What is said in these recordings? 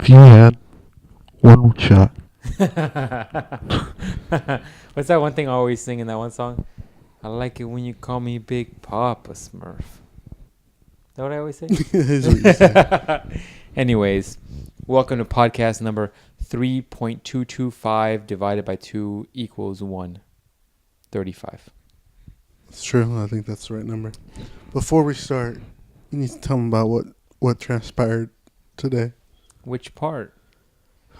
If you had one shot. What's that one thing I always sing in that one song? I like it when you call me Big Papa Smurf. Is that what I always say? Is what you say. Anyways, welcome to podcast number 3.225 divided by 2 equals 135. It's true. I think that's the right number. Before we start, you need to tell them about what transpired today. Which part?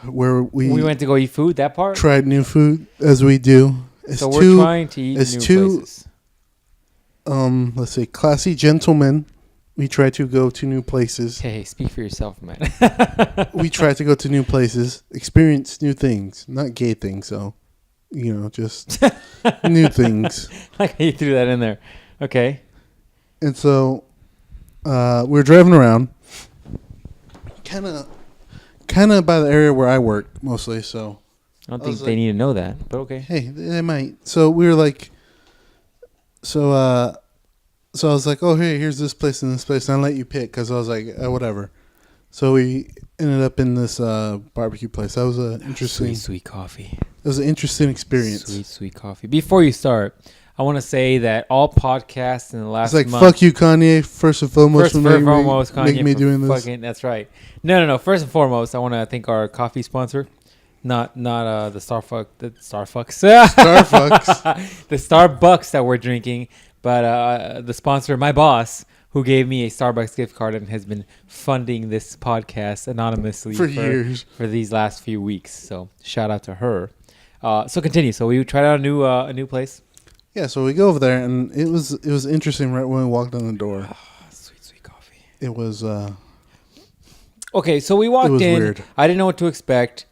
Where we went to go eat food, that part? tried new food, as we do. So we're trying to eat new places. Let's say classy gentlemen. We try to go to new places. Hey, speak for yourself, man. We try to go to new places, experience new things, not gay things, so, just new things. Like how you threw that in there. Okay. And so, we're driving around, kind of by the area where I work mostly. So I don't think they need to know that, but okay. Hey, they might. So we were like, so I was like, oh, hey, here's this place and this place, and I'll let you pick because I was like, whatever. So we ended up in this barbecue place. That was an interesting, sweet coffee. It was an interesting experience. Sweet coffee. Before you start, I want to say that all podcasts in the last month. It's like, fuck you, Kanye, first and foremost. Kanye, make me doing this. That's right. No. First and foremost, I want to thank our coffee sponsor. Not the Starbucks. The Starbucks that we're drinking. But the sponsor, my boss, who gave me a Starbucks gift card and has been funding this podcast anonymously for years. For these last few weeks. So shout out to her. So continue. So we tried out a new place. Yeah, so we go over there, and it was interesting right when we walked in the door. Oh, sweet coffee. It was okay, so we walked in. Weird. I didn't know what to expect.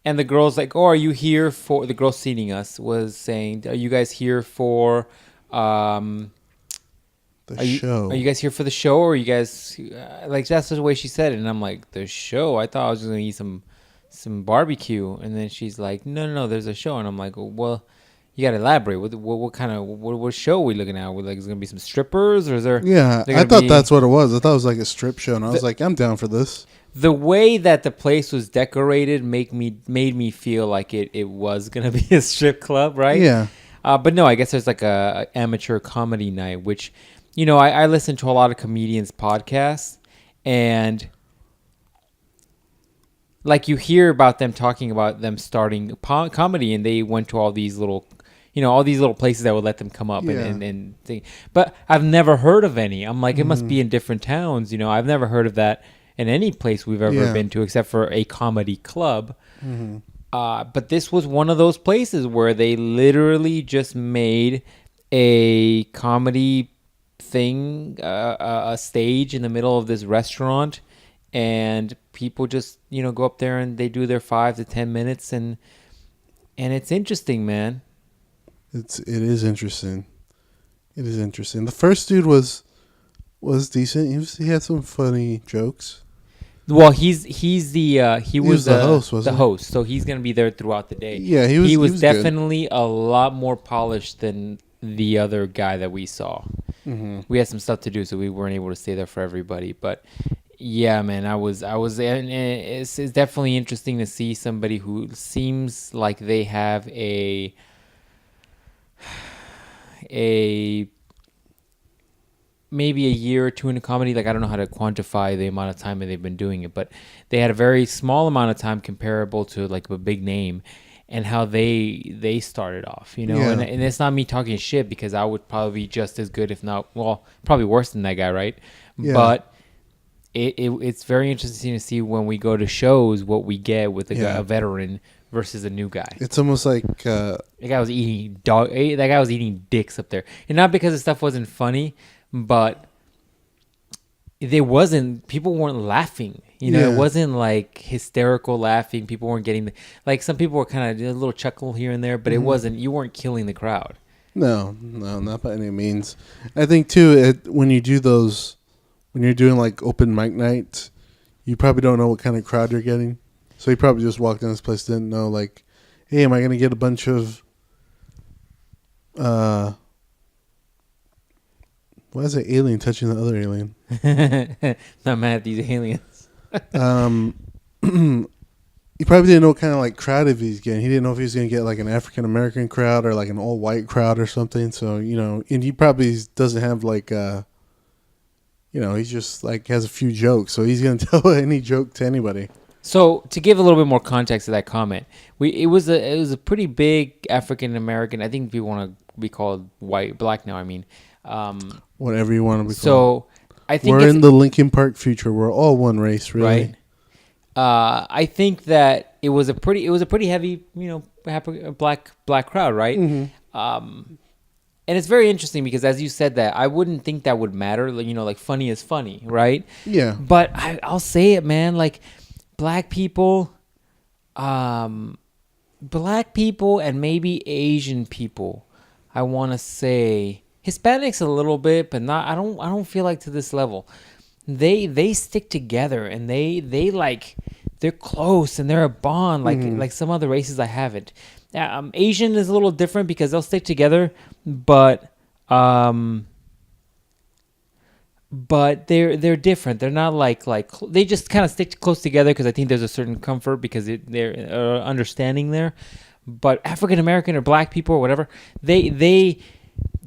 And the girl's like, oh, are you here for... The girl seating us was saying, are you guys here for... the show. Are you guys here for the show, or are you guys... like, that's the way she said it. And I'm like, the show? I thought I was just going to eat some barbecue. And then she's like, no, there's a show. And I'm like, well... You gotta elaborate. What kind of what show are we looking at? Like, is there gonna be some strippers, or is there? Yeah, I thought that's what it was. I thought it was like a strip show, and I was like, I'm down for this. The way that the place was decorated made me feel like it was gonna be a strip club, right? Yeah. But no, I guess there's like a amateur comedy night, which, I listen to a lot of comedians' podcasts, and like you hear about them talking about them starting comedy, and they went to all these little places that would let them come up and think. But I've never heard of any. I'm like, it must be in different towns. I've never heard of that in any place we've ever been to except for a comedy club. Mm-hmm. But this was one of those places where they literally just made a comedy thing, a stage in the middle of this restaurant, and people just, go up there and they do their 5 to 10 minutes, and it's interesting, man. It is interesting. It is interesting. The first dude was decent. He had some funny jokes. Well, he was the host, wasn't he? Host, so he's gonna be there throughout the day. Yeah, he was definitely good. A lot more polished than the other guy that we saw. Mm-hmm. We had some stuff to do, so we weren't able to stay there for everybody. But yeah, man, I was, and it's definitely interesting to see somebody who seems like they have a maybe a year or two in a comedy. Like, I don't know how to quantify the amount of time that they've been doing it, but they had a very small amount of time comparable to like a big name, and how they started off, and it's not me talking shit, because I would probably be just as good, if not, well, probably worse than that guy, right? Yeah. But it's very interesting to see when we go to shows what we get with a veteran versus a new guy. It's almost like that guy was eating That guy was eating dicks up there, and not because the stuff wasn't funny, but people weren't laughing. It wasn't like hysterical laughing. People weren't getting like, some people were kind of a little chuckle here and there, but it wasn't. You weren't killing the crowd. No, not by any means. I think too, when you do those, when you're doing like open mic nights, you probably don't know what kind of crowd you're getting. So he probably just walked in this place, didn't know, like, hey, am I going to get a bunch of, why is an alien touching the other alien? Not mad at these aliens. he probably didn't know what kind of like crowd if he's getting. He didn't know if he was going to get like an African American crowd or like an all white crowd or something. So and he probably doesn't have like he's just like has a few jokes, so he's going to tell any joke to anybody. So to give a little bit more context to that comment, it was a pretty big African American. I think people want to be called black now. I mean, whatever you want to be called. So I think we're in the Lincoln Park future. We're all one race, really. Right. I think that it was a pretty heavy, black crowd, right? Mm-hmm. And it's very interesting because as you said that, I wouldn't think that would matter. Like funny is funny, right? Yeah. But I'll say it, man. Like black people, and maybe Asian people. I want to say Hispanics a little bit, but not. I don't feel like to this level. They stick together and they're close and they're a bond like some other races I haven't. Asian is a little different because they'll stick together, but they're different. They're not like they just kind of stick close together because I think there's a certain comfort because they're understanding there. But African American or black people or whatever, they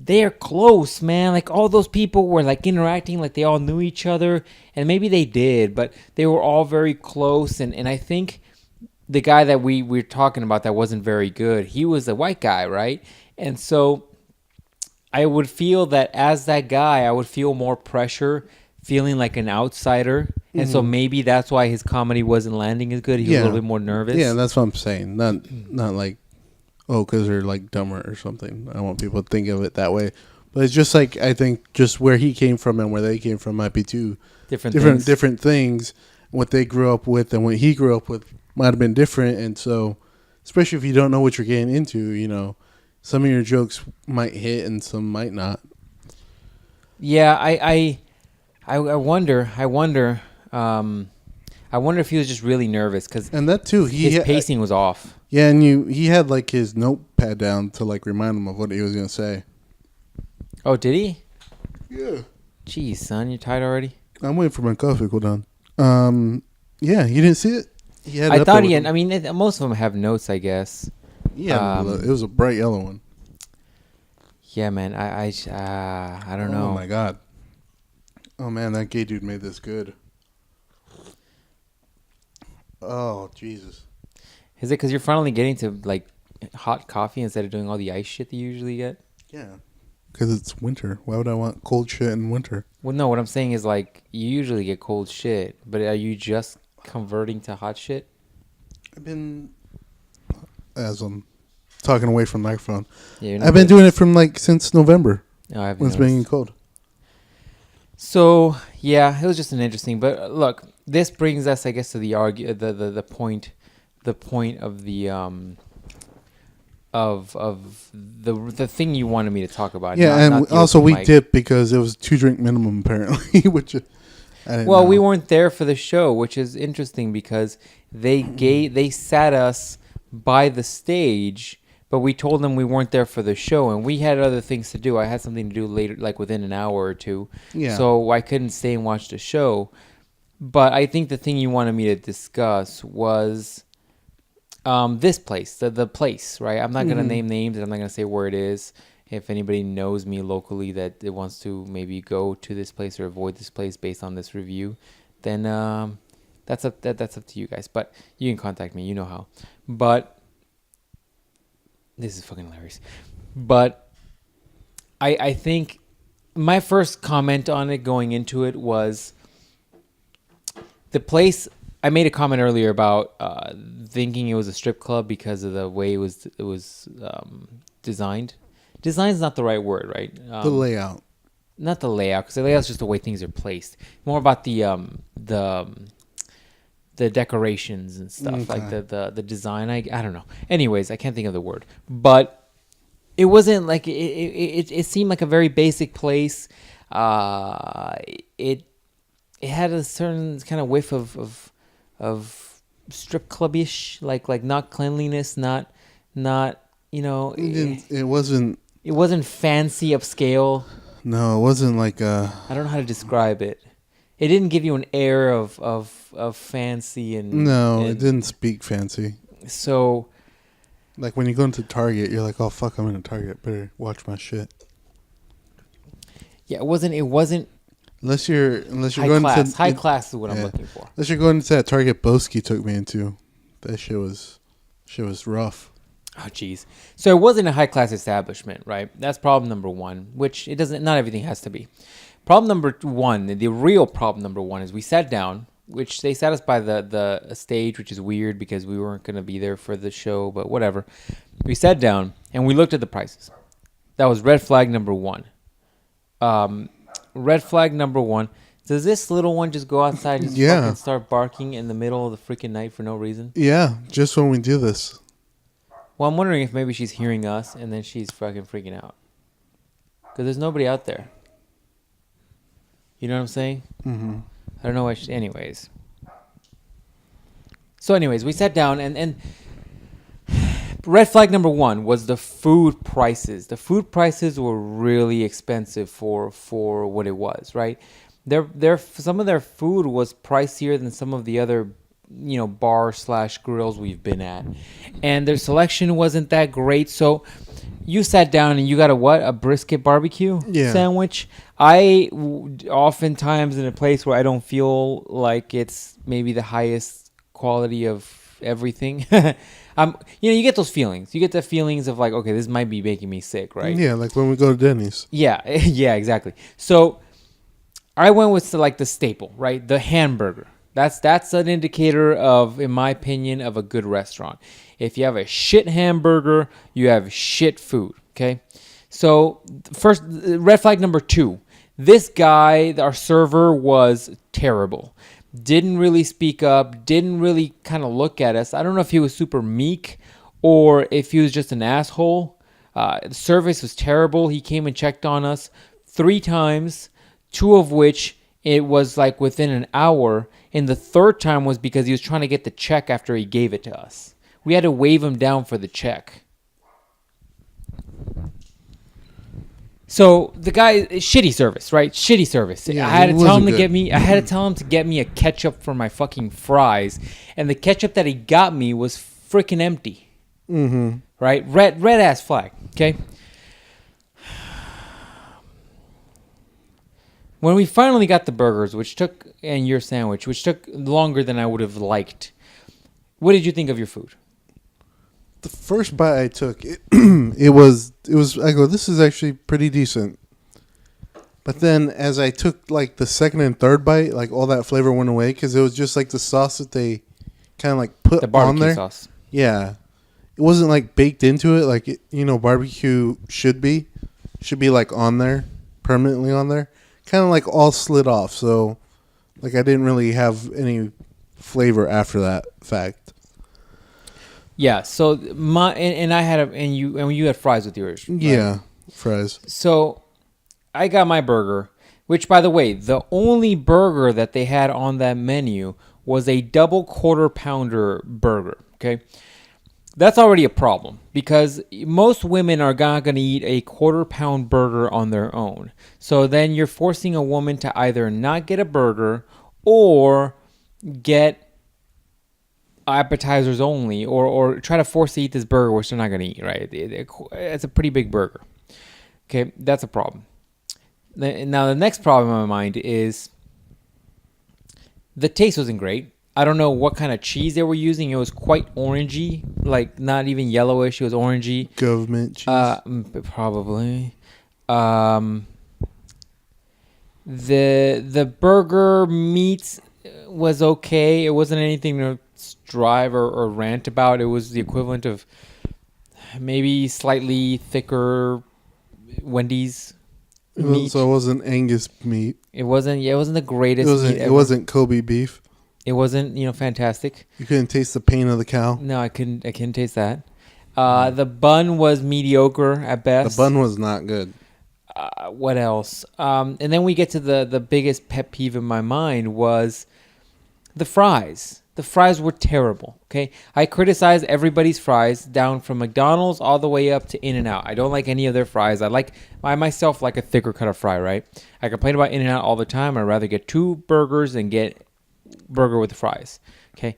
are close, man. Like all those people were like interacting like they all knew each other, and maybe they did, but they were all very close. And I think the guy that we were talking about that wasn't very good, he was a white guy, right? And so I would feel that as that guy, I would feel more pressure, feeling like an outsider. And so maybe that's why his comedy wasn't landing as good. He was a little bit more nervous. Yeah, that's what I'm saying. Not like, because they're like dumber or something. I don't want people to think of it that way. But it's just like, I think just where he came from and where they came from might be two different things. What they grew up with and what he grew up with might have been different. And so, especially if you don't know what you're getting into, some of your jokes might hit and some might not. Yeah, I wonder if he was just really nervous and that too, his pacing was off. Yeah, and he had like his notepad down to like remind him of what he was gonna say. Oh, did he? Yeah. Jeez, son, you tired already? I'm waiting for my coffee to cool down. Yeah, you didn't see it? I thought he had. I mean, most of them have notes, I guess. Yeah, it was a bright yellow one. Yeah, man. I don't know. Oh my god. Oh man, that gay dude made this good. Oh Jesus. Is it because you're finally getting to like hot coffee instead of doing all the ice shit that you usually get? Yeah. Because it's winter. Why would I want cold shit in winter? Well, no. What I'm saying is like you usually get cold shit, but are you just converting to hot shit? I've been, as I'm talking away from the microphone, Yeah, I've been doing it from like since November. No, I haven't. When it's been cold. So yeah, it was just an interesting. But look, this brings us, I guess, to the point of the of the thing you wanted me to talk about. Yeah, not also we dipped because it was 2-drink minimum apparently, which I didn't know. We weren't there for the show, which is interesting because they sat us by the stage, but we told them we weren't there for the show, and we had other things to do. I had something to do later, like within an hour or two. Yeah. So I couldn't stay and watch the show. But I think the thing you wanted me to discuss was this place, the place, right? I'm not going to name names, and I'm not going to say where it is. If anybody knows me locally that it wants to maybe go to this place or avoid this place based on this review, then that's up to you guys. But you can contact me. You know how. But this is fucking hilarious. But I think my first comment on it going into it was the place. I made a comment earlier about thinking it was a strip club because of the way it was designed. Design is not the right word, right? The layout. Not the layout, because the layout is just the way things are placed. More about the decorations and stuff, like the design. I don't know. Anyways, I can't think of the word, but it wasn't like it seemed like a very basic place. It had a certain kind of whiff of strip clubbish, like not cleanliness, not It wasn't fancy upscale. No, it wasn't like I don't know how to describe it. It didn't give you an air of fancy and No, and it didn't speak fancy. So, like when you go into Target, you're like, oh fuck, I'm in a Target. Better watch my shit. Yeah, it wasn't. Unless you're high going class. to High class is what I'm looking for. Unless you're going into that Target Boski took me into, that shit was rough. Oh, jeez. So it wasn't a high class establishment, right? That's problem number one. Which it doesn't. Not everything has to be. Problem number one. The real problem number one is we sat down, which they sat us by the stage, which is weird because we weren't going to be there for the show, but whatever. We sat down and we looked at the prices. That was red flag number one. Red flag number one. Does this little one just go outside and just fucking start barking in the middle of the freaking night for no reason? Yeah, just when we do this. Well, I'm wondering if maybe she's hearing us and then she's fucking freaking out. Because there's nobody out there. You know what I'm saying? Mm-hmm. I don't know why anyways. So anyways, we sat down and red flag number one was the food prices. The food prices were really expensive for what it was, right? Some of their food was pricier than some of the other, bar/grills we've been at. And their selection wasn't that great. So you sat down and you got a brisket barbecue sandwich. Oftentimes in a place where I don't feel like it's maybe the highest quality of everything. You get those feelings. You get the feelings of like, okay, this might be making me sick, right? Yeah, like when we go to Denny's. Yeah, yeah, exactly. So I went with the staple, right? The hamburger. That's an indicator of, in my opinion, of a good restaurant. If you have a shit hamburger, you have shit food, okay? So first, red flag number two. This guy, our server, was terrible. Didn't really speak up, didn't really kind of look at us. I don't know if he was super meek or if he was just an asshole. The service was terrible. He came and checked on us 3 times, 2 of which it was like within an hour. And the third time was because he was trying to get the check after he gave it to us. We had to wave him down for the check. So the guy, shitty service, right? Shitty service. Yeah, I had to tell him good. to get me a ketchup for my fucking fries, and the ketchup that he got me was freaking empty. Mm-hmm. Right? Red ass flag. Okay. When we finally got the burgers, and your sandwich, which took longer than I would have liked, what did you think of your food? The first bite I took, it was. I go, this is actually pretty decent. But then, as I took like the second and third bite, like all that flavor went away because it was just like the sauce that they kind of like put the barbecue on there. Sauce. Yeah, it wasn't like baked into it like barbecue should be like on there, permanently on there. Kind of like all slid off, so like I didn't really have any flavor after that fact. Yeah, so I had you had fries with yours. Right? Yeah, fries. So I got my burger, which by the way, the only burger that they had on that menu was a double quarter pounder burger. Okay, that's already a problem because most women are not going to eat a quarter pound burger on their own. So then you're forcing a woman to either not get a burger or get appetizers only, or try to force to eat this burger, which they're not going to eat, right? It's a pretty big burger. Okay, that's a problem. Now, the next problem in my mind is the taste wasn't great. I don't know what kind of cheese they were using. It was quite orangey, like not even yellowish. It was orangey. Government cheese? Probably. The burger meat was okay. It wasn't anything to strive or rant about. It was the equivalent of maybe slightly thicker Wendy's meat. So it wasn't Angus meat. It wasn't the greatest meat ever. It wasn't Kobe beef. It wasn't, fantastic. You couldn't taste the pain of the cow. No, I couldn't taste that. The bun was mediocre at best. The bun was not good. What else? And then we get to the biggest pet peeve in my mind was The fries. The fries were terrible, okay? I criticize everybody's fries, down from McDonald's all the way up to In-N-Out. I don't like any of their fries. I myself like a thicker cut of fry, right? I complain about In-N-Out all the time. I'd rather get 2 burgers than get burger with fries, okay?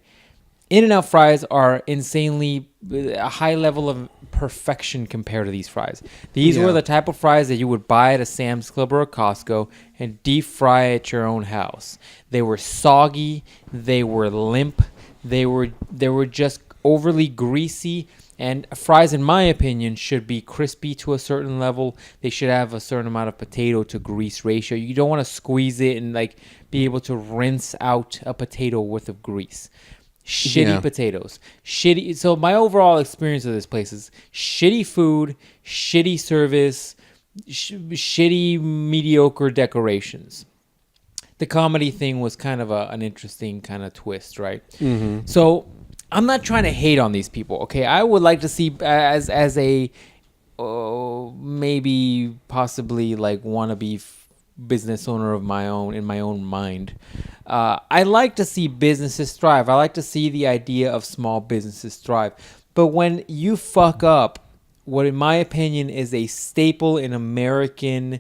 In-N-Out fries are insanely a high level of perfection compared to these fries. These were the type of fries that you would buy at a Sam's Club or a Costco and deep fry at your own house. They were soggy, they were limp, they were just overly greasy. And fries, in my opinion, should be crispy to a certain level. They should have a certain amount of potato to grease ratio. You don't want to squeeze it and like be able to rinse out a potato worth of grease. Shitty potatoes. Shitty. So my overall experience of this place is shitty food, shitty service, shitty mediocre decorations. The comedy thing was kind of an interesting kind of twist, right? Mm-hmm. So I'm not trying to hate on these people, okay? I would like to see as a maybe possibly like wannabe business owner of my own in my own mind. I like to see businesses thrive. I like to see the idea of small businesses thrive. But when you fuck up what in my opinion is a staple in American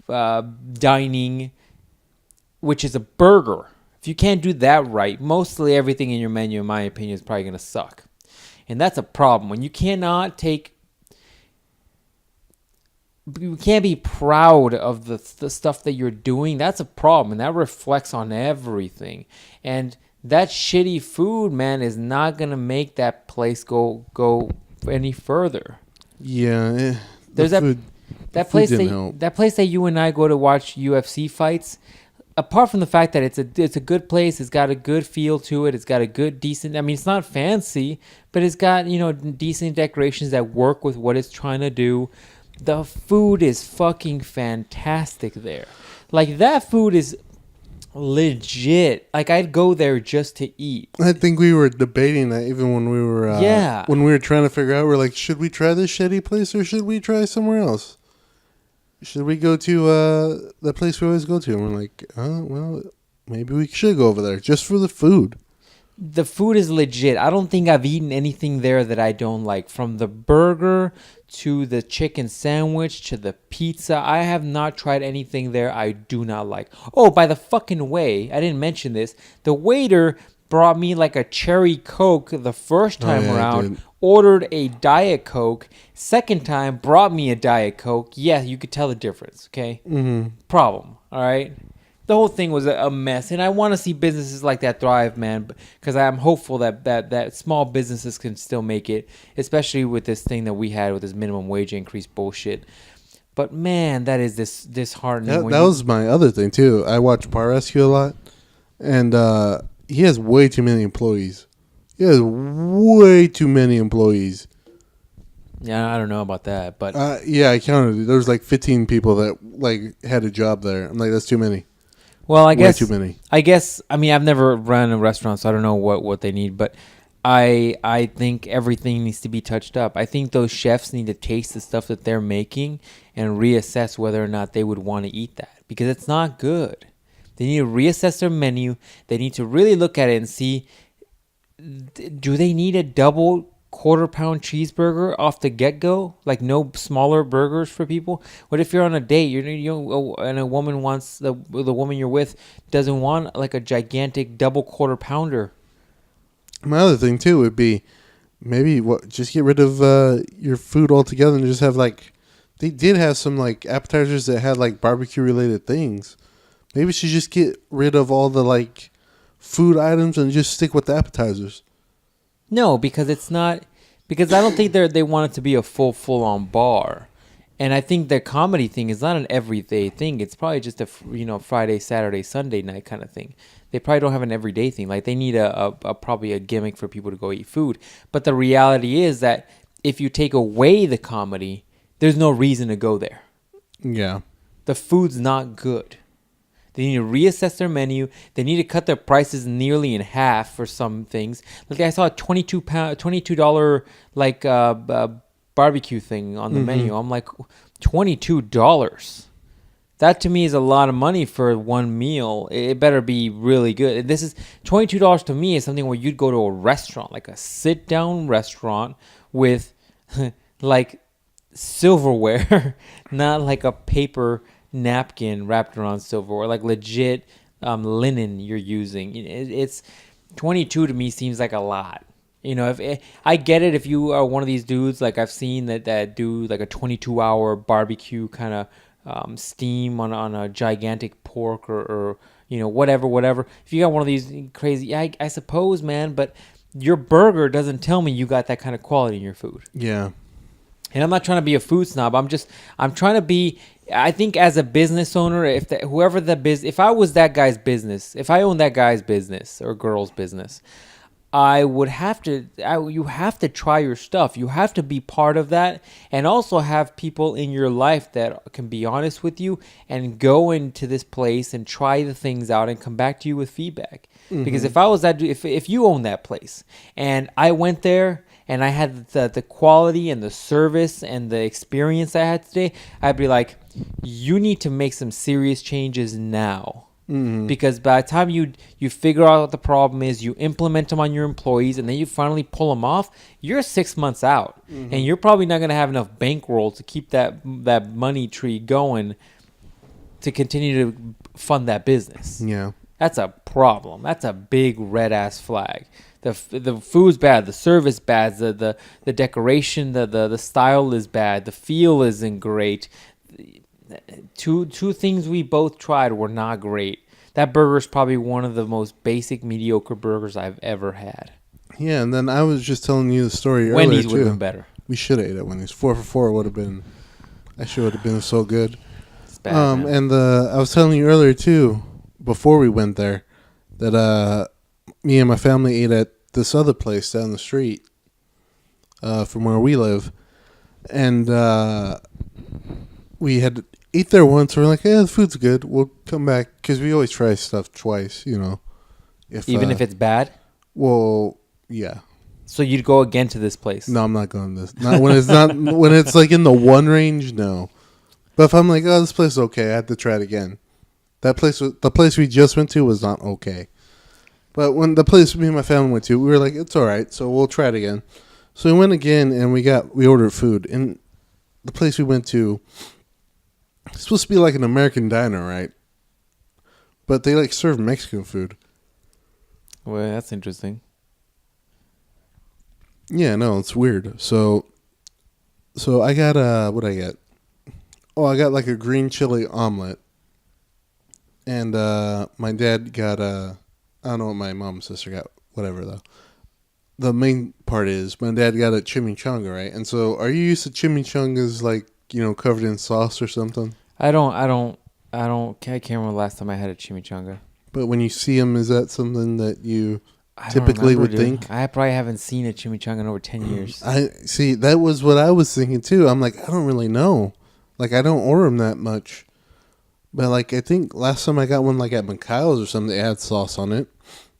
dining, which is a burger, if you can't do that right, mostly everything in your menu, in my opinion, is probably going to suck. And that's a problem. When you cannot you can't be proud of the stuff that you're doing, that's a problem. And that reflects on everything. And that shitty food, man, is not going to make that place go any further. Yeah. There's that place that you and I go to watch UFC fights. Apart from the fact that it's a good place, it's got a good feel to it, it's got a good decent. I mean, it's not fancy, but it's got decent decorations that work with what it's trying to do. The food is fucking fantastic there. Like that food is legit. Like I'd go there just to eat. I think we were debating that even when we were when we were trying to figure out. We're like, should we try this shitty place or should we try somewhere else? Should we go to the place we always go to? And we're like, well, maybe we should go over there just for the food. The food is legit. I don't think I've eaten anything there that I don't like. From the burger to the chicken sandwich to the pizza. I have not tried anything there I do not like. Oh, by the fucking way, I didn't mention this. The waiter brought me like a cherry Coke the first time around. Ordered a Diet Coke. Second time, brought me a Diet Coke. Yeah, you could tell the difference, okay? Mm-hmm. Problem, all right? The whole thing was a mess, and I want to see businesses like that thrive, man, because I'm hopeful that small businesses can still make it, especially with this thing that we had with this minimum wage increase bullshit. But, man, that is disheartening. That was my other thing, too. I watch Bar Rescue a lot, and he has way too many employees. He has way too many employees. Yeah, I don't know about that, but yeah, I counted it. There was like 15 people that like had a job there. I'm like, that's too many. Well, I guess way too many. I mean, I've never run a restaurant, so I don't know what they need, but I think everything needs to be touched up. I think those chefs need to taste the stuff that they're making and reassess whether or not they would want to eat that, because it's not good. They need to reassess their menu. They need to really look at it and see, do they need a double quarter-pound cheeseburger off the get-go? Like no smaller burgers for people? What if you're on a date, and a woman wants the woman you're with doesn't want like a gigantic double quarter-pounder? My other thing too would be maybe just get rid of your food altogether and just have like, they did have some like appetizers that had like barbecue-related things. Maybe you should just get rid of all the like food items and just stick with the appetizers. No, because it's not. Because I don't think they want it to be a full-on bar, and I think the comedy thing is not an everyday thing. It's probably just a Friday, Saturday, Sunday night kind of thing. They probably don't have an everyday thing. Like they need a probably a gimmick for people to go eat food. But the reality is that if you take away the comedy, there's no reason to go there. Yeah, the food's not good. They need to reassess their menu. They need to cut their prices nearly in half for some things. Like I saw a $22 like barbecue thing on the menu. I'm like, $22. That to me is a lot of money for one meal. It better be really good. This is $22 to me is something where you'd go to a restaurant, like a sit down restaurant with like silverware, not like a paper napkin wrapped around silverware, like legit linen you're using. It's 22 to me seems like a lot. If I get it, if you are one of these dudes, like I've seen that do like a 22-hour barbecue kind of steam on a gigantic pork or whatever. If you got one of these crazy, I suppose, man, but your burger doesn't tell me you got that kind of quality in your food. Yeah. And I'm not trying to be a food snob. I'm trying to be. I think as a business owner, if I was that guy's business, if I owned that guy's business or girl's business, I would have to. You have to try your stuff. You have to be part of that, and also have people in your life that can be honest with you and go into this place and try the things out and come back to you with feedback. Mm-hmm. Because if I was that, if you own that place and I went there and I had the quality and the service and the experience I had today, I'd be like, you need to make some serious changes now. Mm-hmm. Because by the time you figure out what the problem is, you implement them on your employees, and then you finally pull them off, you're 6 months out. Mm-hmm. And you're probably not going to have enough bankroll to keep that money tree going to continue to fund that business. Yeah. That's a problem. That's a big red-ass flag. The food's bad, the service bad, the decoration, the style is bad, the feel isn't great. Two things we both tried were not great. That burger is probably one of the most basic mediocre burgers I've ever had. Yeah, and then I was just telling you the story earlier. Wendy's would have been better. We should have ate at Wendy's. 4 for $4 would have been. Actually, would have been so good. It's bad, man. And I was telling you earlier too, before we went there, that me and my family ate at this other place down the street from where we live, and we had ate there once. We're like, yeah, the food's good. We'll come back because we always try stuff twice, Even if it's bad. Well, yeah. So you'd go again to this place? No, I'm not going to this. Not when it's not when it's like in the 1 range. No, but if I'm like, oh, this place is okay, I have to try it again. The place we just went to was not okay. But when the place me and my family went to, we were like, it's all right, so we'll try it again. So we went again, and we ordered food. And the place we went to, it's supposed to be like an American diner, right? But they serve Mexican food. Well, that's interesting. Yeah, no, it's weird. So I got what'd I get? Oh, I got a green chili omelet. And my dad got I don't know what my mom and sister got, whatever though. The main part is my dad got a chimichanga, right? And so, are you used to chimichangas covered in sauce or something? I can't remember the last time I had a chimichanga. But when you see them, is that something that you typically would think? I probably haven't seen a chimichanga in over 10 years. I see. That was what I was thinking too. I'm like, I don't really know. I don't order them that much. But I think last time I got one at Mikhail's or something, they had sauce on it.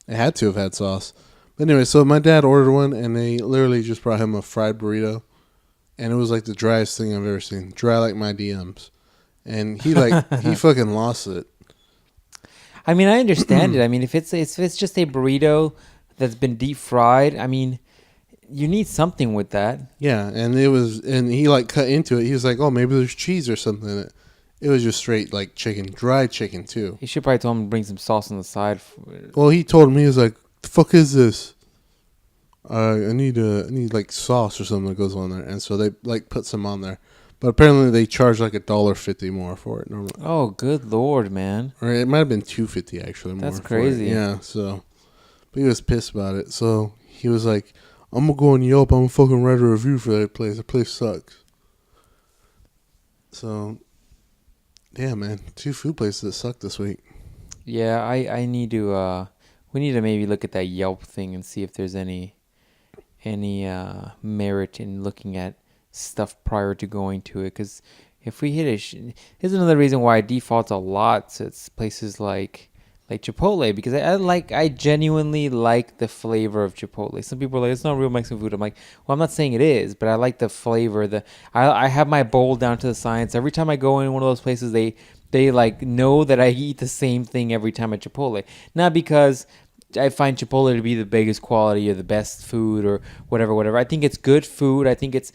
It had to have had sauce. But anyway, so my dad ordered one, and they literally just brought him a fried burrito. And it was the driest thing I've ever seen. Dry like my DMs. And he he fucking lost it. I mean, I understand it. I mean, if it's just a burrito that's been deep fried, I mean, you need something with that. Yeah, and he cut into it. He was like, oh, maybe there's cheese or something in it. It was just straight chicken, dry chicken too. He should probably tell him to bring some sauce on the side. Well, he told me, he was like, "The fuck is this? I need sauce or something that goes on there." And so they put some on there, but apparently they charge $1.50 more for it normally. Oh, good Lord, man! Or it might have been $2.50 actually. That's crazy. Yeah. So, but he was pissed about it. So he was like, "I'm gonna go on Yelp. I'm gonna fucking write a review for that place. The place sucks." So. Yeah, man. 2 food places that suck this week. Yeah, I need to. We need to maybe look at that Yelp thing and see if there's any merit in looking at stuff prior to going to it. Because if we hit here's another reason why I default a lot to places like Chipotle, because I genuinely like the flavor of Chipotle. Some people are like, it's not real Mexican food. I'm like, well, I'm not saying it is, but I like the flavor. I have my bowl down to the science. Every time I go in one of those places, they they like know that I eat the same thing every time at Chipotle. Not because I find Chipotle to be the biggest quality or the best food or whatever. I think it's good food. I think it's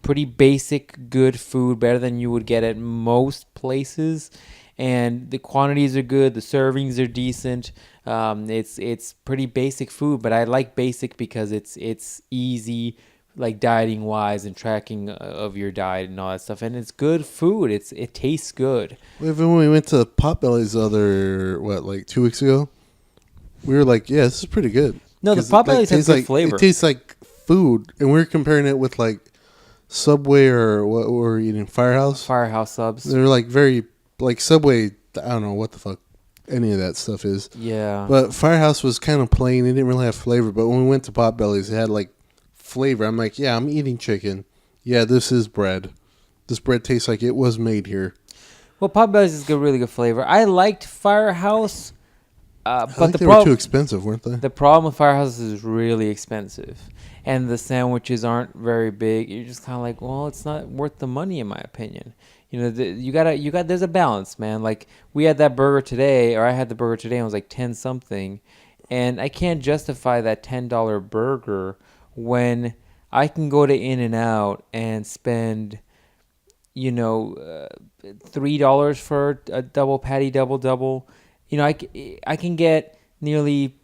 pretty basic good food, better than you would get at most places. And the quantities are good. The servings are decent. It's pretty basic food, but I like basic because it's easy, like dieting wise and tracking of your diet and all that stuff. And it's good food. It tastes good. Even when we went to Potbelly's like 2 weeks ago, we were like, yeah, this is pretty good. No, the Potbelly's has good flavor. It tastes like food, and we were comparing it with like Subway or what we were eating, Firehouse subs. They're like very like Subway. I don't know what the fuck any of that stuff is. Yeah. But Firehouse was kind of plain. It didn't really have flavor. But when we went to Potbelly's, it had like flavor. I'm like, yeah, I'm eating chicken. Yeah, this is bread. This bread tastes like it was made here. Well, Potbelly's is really good flavor. I liked Firehouse. But they were too expensive, weren't they? The problem with Firehouse is really expensive, and the sandwiches aren't very big. You're just kind of like, well, it's not worth the money, in my opinion. You know, there's a balance, man. Like we had that burger today, or I had the burger today, and it was like 10 something, and I can't justify that $10 burger when I can go to In-N-Out and spend, $3 for a double patty, double. You know, I can get nearly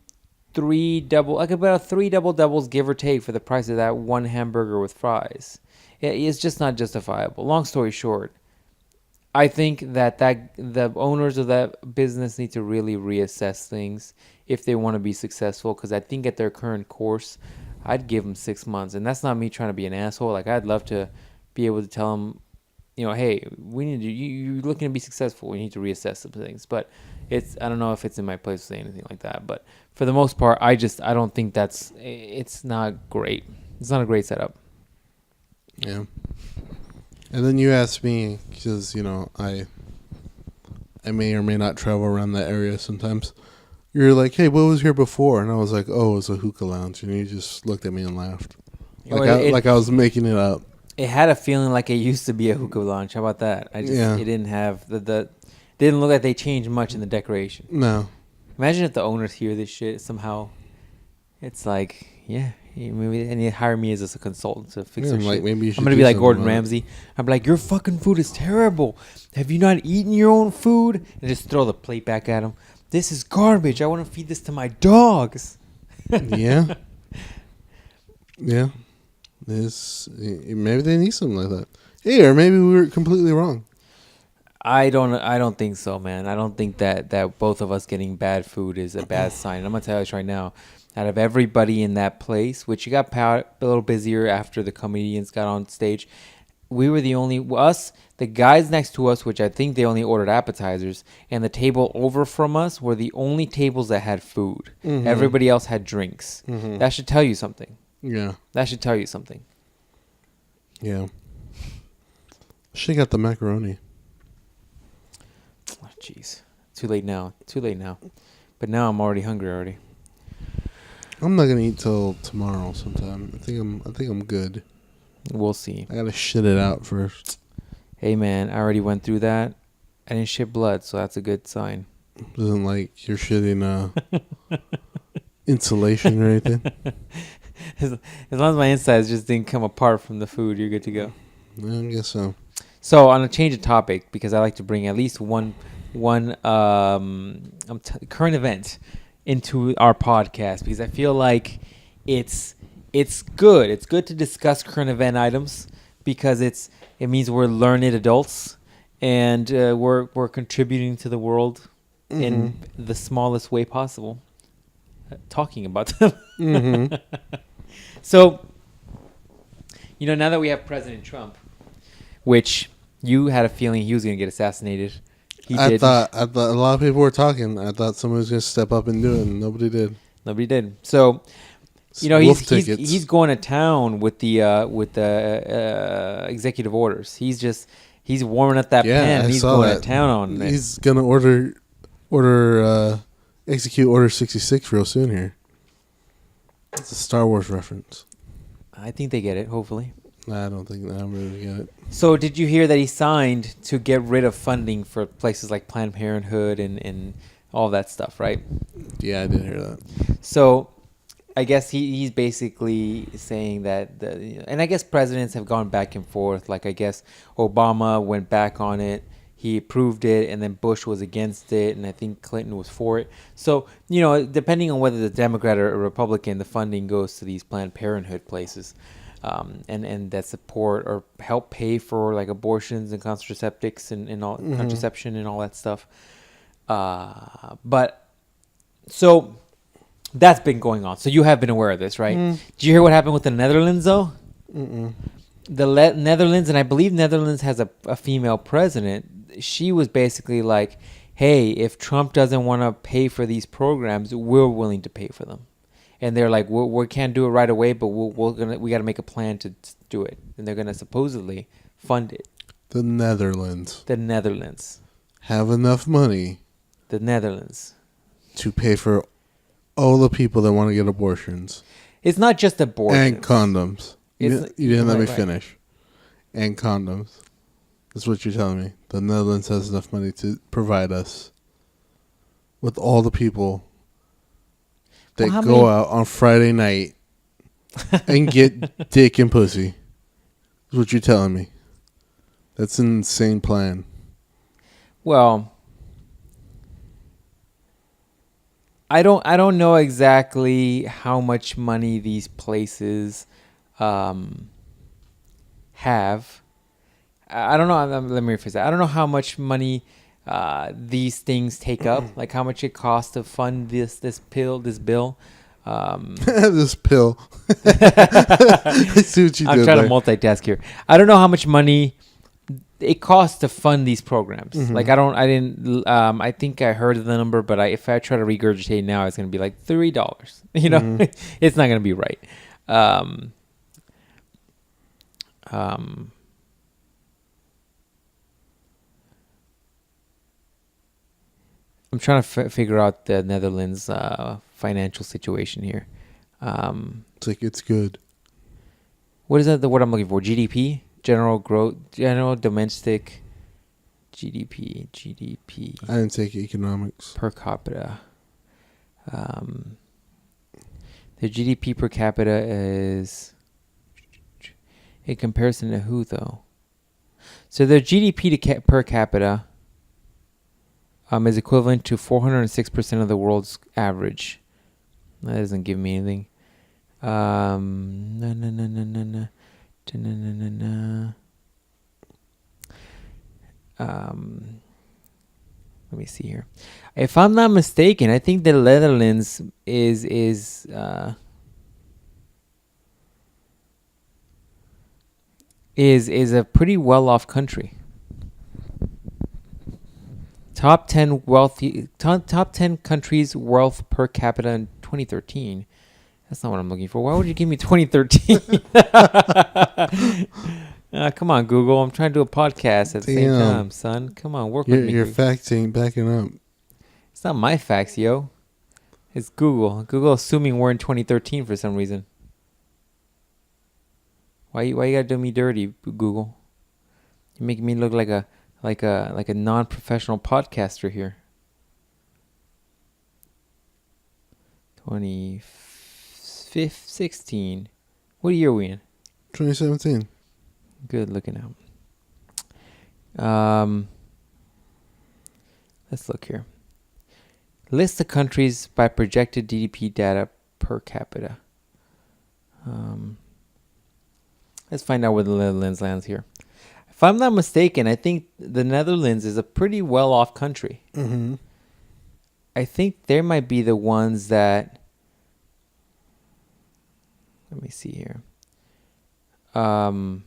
three about 3 double doubles, give or take, for the price of that one hamburger with fries. It's just not justifiable. Long story short, I think that the owners of that business need to really reassess things if they want to be successful. Because I think at their current course, I'd give them 6 months, and that's not me trying to be an asshole. Like I'd love to be able to tell them, hey, we need to. You're looking to be successful. We need to reassess some things, but. I don't know if it's in my place to say anything like that, but for the most part, I don't think it's not great. It's not a great setup. Yeah. And then you asked me, because, I may or may not travel around that area sometimes. You're like, hey, what was here before? And I was like, oh, it was a hookah lounge. And you just looked at me and laughed. Like I was making it up. It had a feeling like it used to be a hookah lounge. How about that? It didn't have didn't look like they changed much in the decoration. No. Imagine if the owners hear this shit somehow. It's like, yeah, maybe, and you hire me as a consultant to fix their shit. Maybe you should I'm gonna be like Gordon Ramsay. I'm like, your fucking food is terrible. Have you not eaten your own food? And just throw the plate back at them. This is garbage. I want to feed this to my dogs. Yeah. Yeah. Maybe they need something like that. Hey, or maybe we were completely wrong. I don't think so, man. I don't think that both of us getting bad food is a bad sign. I'm gonna tell you this right now. Out of everybody in that place, which you got a little busier after the comedians got on stage, we were the guys next to us, which I think they only ordered appetizers, and the table over from us were the only tables that had food. Mm-hmm. Everybody else had drinks. Mm-hmm. That should tell you something. Yeah. That should tell you something. Yeah. She got the macaroni. Oh, jeez. Too late now. But now I'm already hungry already. I'm not gonna eat till tomorrow sometime. I think I'm good. We'll see. I gotta shit it out first. Hey man, I already went through that. I didn't shit blood, so that's a good sign. Isn't like you're shitting insulation or anything. As long as my insides just didn't come apart from the food, you're good to go. I guess so. So on a change of topic, because I like to bring at least one current event into our podcast, because I feel like it's good. It's good to discuss current event items because it means we're learned adults and we're contributing to the world in the smallest way possible. Talking about them. Mm-hmm. So, now that we have President Trump, which you had a feeling he was going to get assassinated. I thought a lot of people were talking. I thought someone was going to step up and do it, and nobody did. So, he's going to town with the executive orders. He's warming up that pen. And he's going to town on it. He's going to execute Order 66 real soon here. It's a Star Wars reference. I think they get it, hopefully. I don't think I'm really get it. So did you hear that he signed to get rid of funding for places like Planned Parenthood and all that stuff, right? Yeah, I did hear that. So I guess he's basically saying that, and I guess presidents have gone back and forth. Like I guess Obama went back on it. He approved it, and then Bush was against it, and I think Clinton was for it. So, depending on whether the Democrat or a Republican, the funding goes to these Planned Parenthood places. And that support or help pay for like abortions and contraceptics and all contraception and all that stuff. But so that's been going on. So you have been aware of this, right? Did you hear what happened with the Netherlands though? The Netherlands, and I believe Netherlands has a female president. She was basically like, hey, if Trump doesn't want to pay for these programs, we're willing to pay for them. And they're like, we can't do it right away, but we got to make a plan to do it. And they're gonna supposedly fund it. The Netherlands have enough money. The Netherlands to pay for all the people that want to get abortions. It's not just abortions and condoms. You didn't let me finish. And condoms. That's what you're telling me. The Netherlands has enough money to provide us with all the people that go out on Friday night and get dick and pussy. That's what you're telling me. That's an insane plan. Well, I don't know exactly how much money these places have. I don't know. Let me rephrase that. I don't know how much money these things take up, like how much it costs to fund this bill. This pill. I see what you did. I'm trying to multitask here. I don't know how much money it costs to fund these programs. Like I think I heard the number, but if I try to regurgitate now, it's going to be like $3. It's not going to be right. I'm trying to figure out the Netherlands financial situation here. It's like it's good. What is that? The word I'm looking for? GDP, general domestic GDP. I didn't take economics. Per capita. The GDP per capita is in comparison to who though? So their GDP per capita is equivalent to 406% of the world's average. That doesn't give me anything. Let me see here. If I'm not mistaken, I think the Netherlands is a pretty well-off country. Top 10 countries' wealth per capita in 2013. That's not what I'm looking for. Why would you give me 2013? Come on, Google. I'm trying to do a podcast at the same time, son. Come on, work with me. Your facts ain't backing up. It's not my facts, yo. It's Google. Google assuming we're in 2013 for some reason. Why you gotta do me dirty, Google? You're making me look like a non-professional podcaster here. 2016. What year are we in? 2017. Good looking out. Let's look here. List the countries by projected GDP data per capita. Let's find out where the Netherlands lands here. If I'm not mistaken, I think the Netherlands is a pretty well-off country. Mm-hmm. I think they might be the ones that... Let me see here. I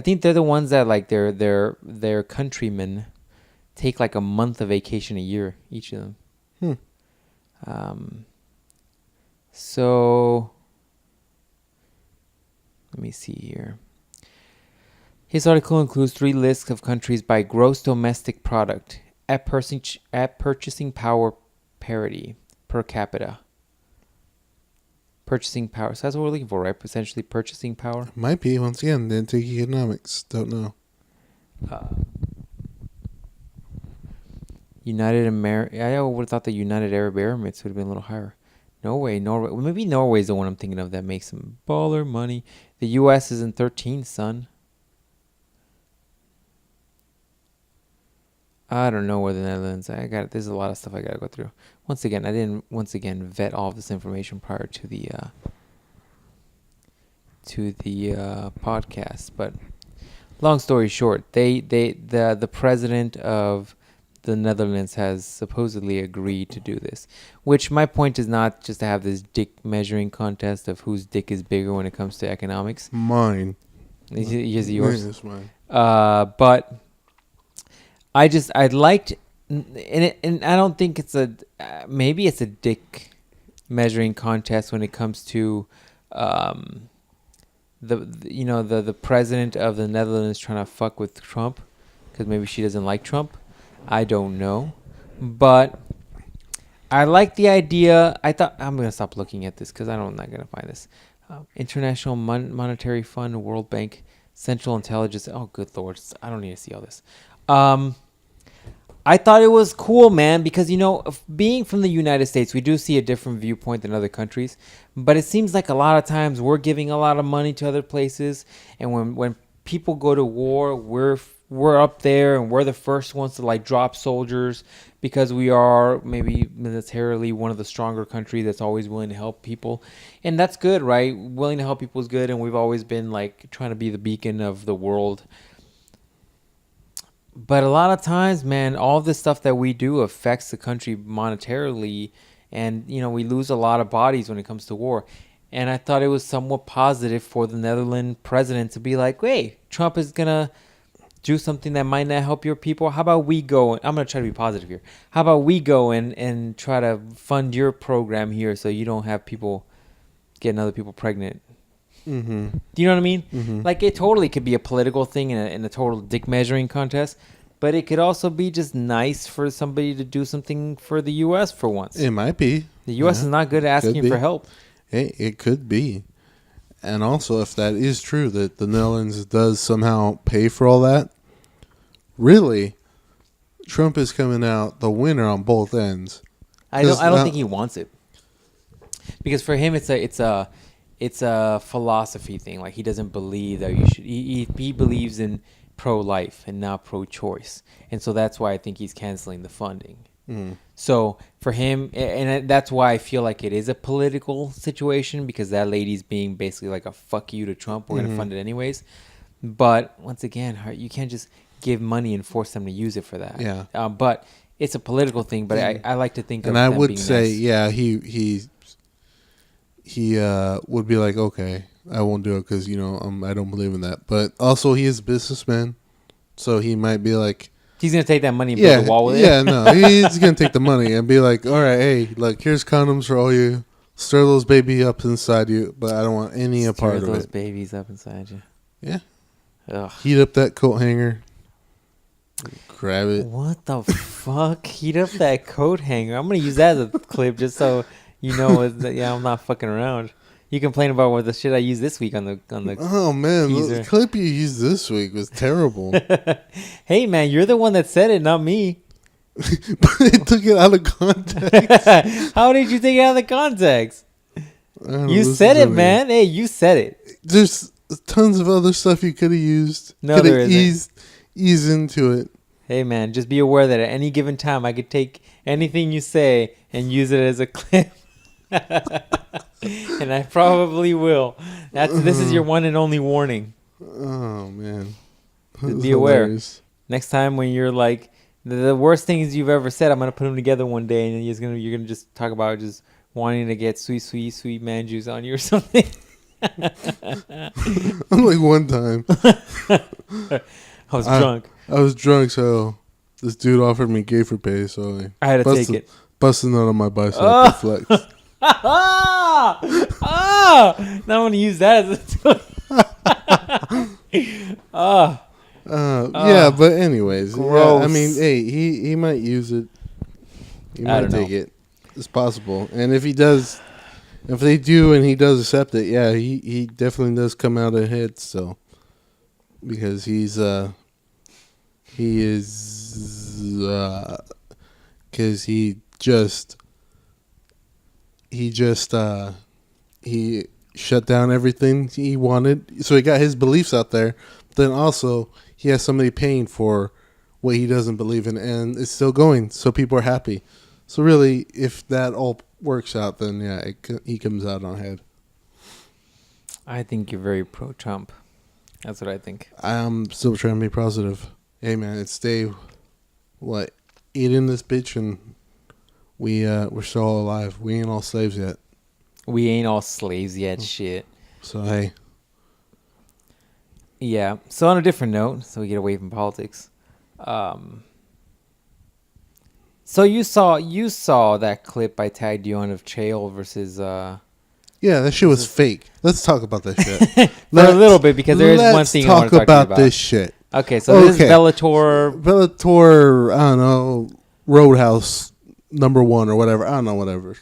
think they're the ones that like their countrymen take like a month of vacation a year, each of them. So let me see here. His article includes 3 lists of countries by gross domestic product at purchasing power parity per capita. Purchasing power. So that's what we're looking for, right? Essentially purchasing power. Might be. Once again, didn't take economics. Don't know. United America. I would have thought the United Arab Emirates would have been a little higher. Norway. Well, maybe Norway's the one I'm thinking of that makes some baller money. The U.S. is in 13th, son. I don't know where the Netherlands. There's a lot of stuff I got to go through. Once again, I didn't vet all of this information prior to the podcast. But long story short, the president of the Netherlands has supposedly agreed to do this. Which my point is not just to have this dick measuring contest of whose dick is bigger when it comes to economics. Mine. Is yours? It's mine. But I'd liked, and I don't think it's maybe it's a dick measuring contest when it comes to the president of the Netherlands trying to fuck with Trump because maybe she doesn't like Trump. I don't know, but I like the idea. I thought I'm gonna stop looking at this because I'm not gonna find this. International Monetary Fund, World Bank, Central Intelligence. Oh, good lord! I don't need to see all this. I thought it was cool, man, because, being from the United States, we do see a different viewpoint than other countries. But it seems like a lot of times we're giving a lot of money to other places. And when people go to war, we're up there and we're the first ones to drop soldiers because we are maybe militarily one of the stronger countries that's always willing to help people. And that's good, right? Willing to help people is good. And we've always been trying to be the beacon of the world. But a lot of times, man, all this stuff that we do affects the country monetarily. And, we lose a lot of bodies when it comes to war. And I thought it was somewhat positive for the Netherlands president to be like, hey, Trump is going to do something that might not help your people. How about we go? I'm going to try to be positive here. How about we go and try to fund your program here so you don't have people getting other people pregnant? Mm-hmm. Do you know what I mean? Mm-hmm. It totally could be a political thing and a total dick measuring contest, but it could also be just nice for somebody to do something for the U.S. for once. It might be. The U.S. is not good at asking for help. Hey, it could be. And also, if that is true, that the Netherlands does somehow pay for all that, really, Trump is coming out the winner on both ends. I don't think he wants it, because for him it's a philosophy thing. He doesn't believe that you should. He believes in pro-life and not pro-choice, and so that's why I think he's canceling the funding. Mm. So for him, and that's why I feel like it is a political situation, because that lady's being basically like a fuck you to Trump. We're gonna fund it anyways. But once again, you can't just give money and force them to use it for that. Yeah. But it's a political thing. But I like to think of. And I would say, nice. Yeah, he would be like, okay, I won't do it because I don't believe in that. But also, he is a businessman, so he might be like, he's gonna take that money and build a wall with it. Yeah, no, he's gonna take the money and be like, all right, hey, here's condoms for all you. Stir those baby up inside you, but I don't want any part of it. Stir those babies up inside you. Yeah. Ugh. Heat up that coat hanger. Grab it. What the fuck? Heat up that coat hanger. I'm gonna use that as a clip just so I'm not fucking around. You complain about what the shit I used this week on the. Oh man, the clip you used this week was terrible. Hey man, you're the one that said it, not me. But it took it out of context. How did you take it out of the context? You said it, man. Hey, you said it. There's tons of other stuff you could have used. No, there isn't. Ease into it. Hey man, just be aware that at any given time I could take anything you say and use it as a clip. And I probably will. This is your one and only warning. Oh man. Be aware. Next time when you're like the worst things you've ever said, I'm gonna put them together one day, and you're gonna just talk about just wanting to get sweet man juice on you or something. I'm like one time. I was drunk. I was drunk, so this dude offered me gay for pay, so I had to take it. Busting out on my bicycle to flex. Now I'm gonna use that as a yeah, but anyways, gross. Yeah, I mean, hey, he might use it. He might take it. It's possible, and if he does, If they do and he does accept it, yeah, he definitely does come out ahead. So because he shut down everything he wanted. So he got his beliefs out there. But then also he has somebody paying for what he doesn't believe in, and it's still going. So people are happy. So really, if that all works out, then yeah, he comes out on ahead. I think you're very pro-Trump. That's what I think. I'm still trying to be positive. Hey man, it's day 8 in this bitch, and we're still all alive. We ain't all slaves yet. We ain't all slaves yet. Shit. So hey. Yeah. So on a different note, so we get away from politics. So you saw that clip I tagged you on of Chael versus. Yeah, that shit was fake. Let's talk about that shit. For a little bit, because there is one thing I want to talk about this shit. Okay, so this is Bellator. Bellator, I don't know, Roadhouse #1 or whatever. I don't know, whatever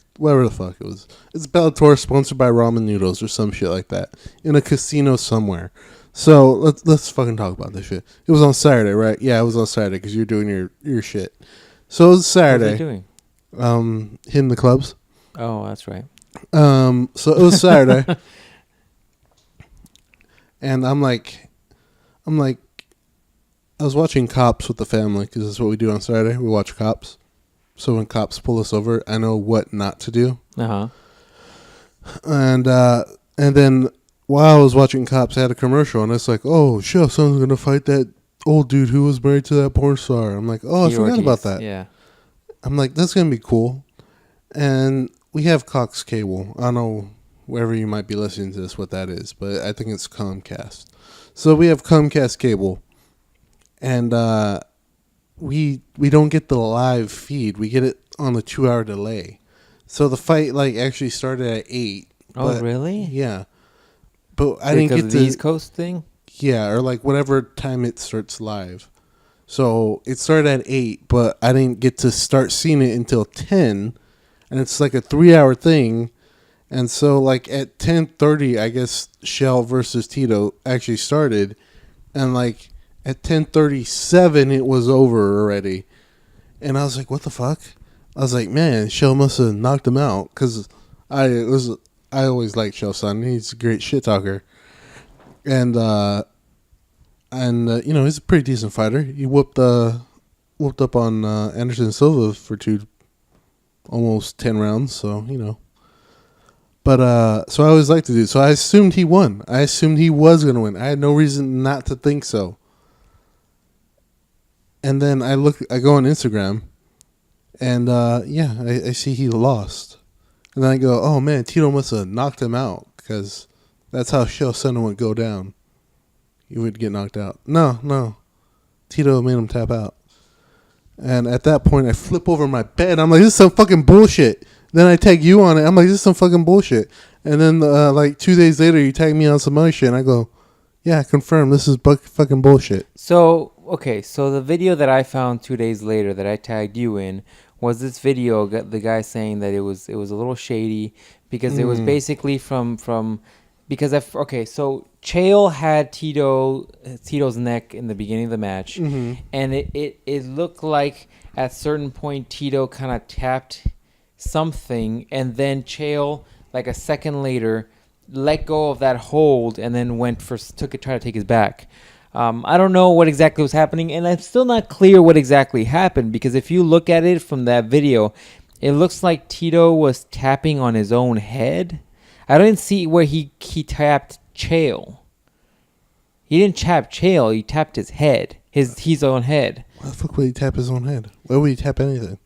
the fuck it was. It's Bellator sponsored by ramen noodles or some shit like that in a casino somewhere. So let's fucking talk about this shit. It was on Saturday, right? Yeah, it was on Saturday because you're doing your shit. So it was Saturday. What are they doing? Hitting the clubs. Oh, that's right. So it was Saturday, and I'm like, I was watching Cops with the family because that's what we do on Saturday. We watch Cops. So when cops pull us over, I know what not to do. And then while I was watching Cops, I had a commercial, and it's like, oh, shit, someone's gonna fight that old dude who was married to that porn star. I'm like, oh, I forgot about that. Yeah. I'm like, that's gonna be cool. And we have Cox Cable. I don't know wherever you might be listening to this what that is, but I think it's Comcast. So we have Comcast Cable, and we don't get the live feed. We get it on a 2-hour delay. So the fight actually started at 8. Oh, really? Yeah. But I didn't get the East Coast thing? Yeah, or whatever time it starts live. So it started at 8, but I didn't get to start seeing it until 10. And it's like a 3-hour thing. And so at 10:30, I guess Shell versus Tito actually started. And at 10:37, it was over already. And I was like, what the fuck? I was like, man, Shell must have knocked him out. Because I always liked Shell son. He's a great shit talker. And he's a pretty decent fighter. He whooped up on Anderson Silva for almost 10 rounds, so But so I always like to do. So I assumed he won. I assumed he was going to win. I had no reason not to think so. And then I go on Instagram, and I see he lost. And then I go, oh man, Tito must have knocked him out, because that's how Shell Center would go down. He would get knocked out. No. Tito made him tap out. And at that point, I flip over my bed. I'm like, this is some fucking bullshit. Then I tag you on it. I'm like, this is some fucking bullshit. And then 2 days later, you tag me on some other shit. And I go, yeah, confirm. This is fucking bullshit. So, okay. So the video that I found 2 days later that I tagged you in was this video. The guy saying that it was a little shady because it was basically from because so Chael had Tito's neck in the beginning of the match, and it looked like at certain point Tito kind of tapped something, and then Chael a second later let go of that hold and then try to take his back. I don't know what exactly was happening, and I'm still not clear what exactly happened, because if you look at it from that video, it looks like Tito was tapping on his own head. I didn't see where he tapped Chael. He didn't tap Chael. He tapped his head, his own head. Why the fuck would he tap his own head? Why would he tap anything?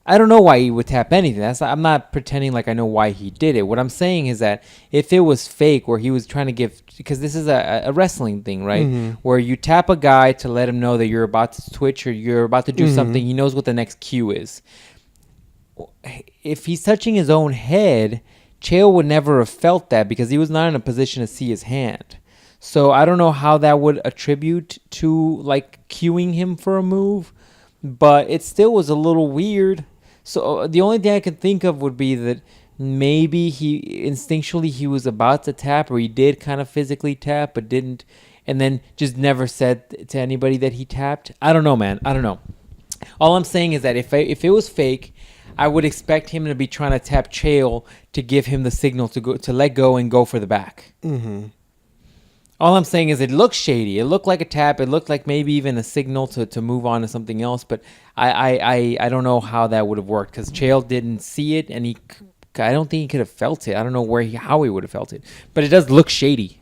I don't know why he would tap anything. I'm not pretending like I know why he did it. What I'm saying is that if it was fake, where he was trying to because this is a wrestling thing, right? Where you tap a guy to let him know that you're about to twitch or you're about to do something, he knows what the next cue is. If he's touching his own head, Chael would never have felt that because he was not in a position to see his hand. So I don't know how that would attribute to cueing him for a move, but it still was a little weird. So the only thing I could think of would be that maybe he instinctually he was about to tap, or he did kind of physically tap but didn't, and then just never said to anybody that he tapped. I don't know, man. I don't know. All I'm saying is that if it was fake, I would expect him to be trying to tap Chael to give him the signal to let go and go for the back. Mm-hmm. All I'm saying is it looked shady. It looked like a tap. It looked like maybe even a signal to move on to something else. But I don't know how that would have worked, because Chael didn't see it, and I don't think he could have felt it. I don't know how he would have felt it. But it does look shady.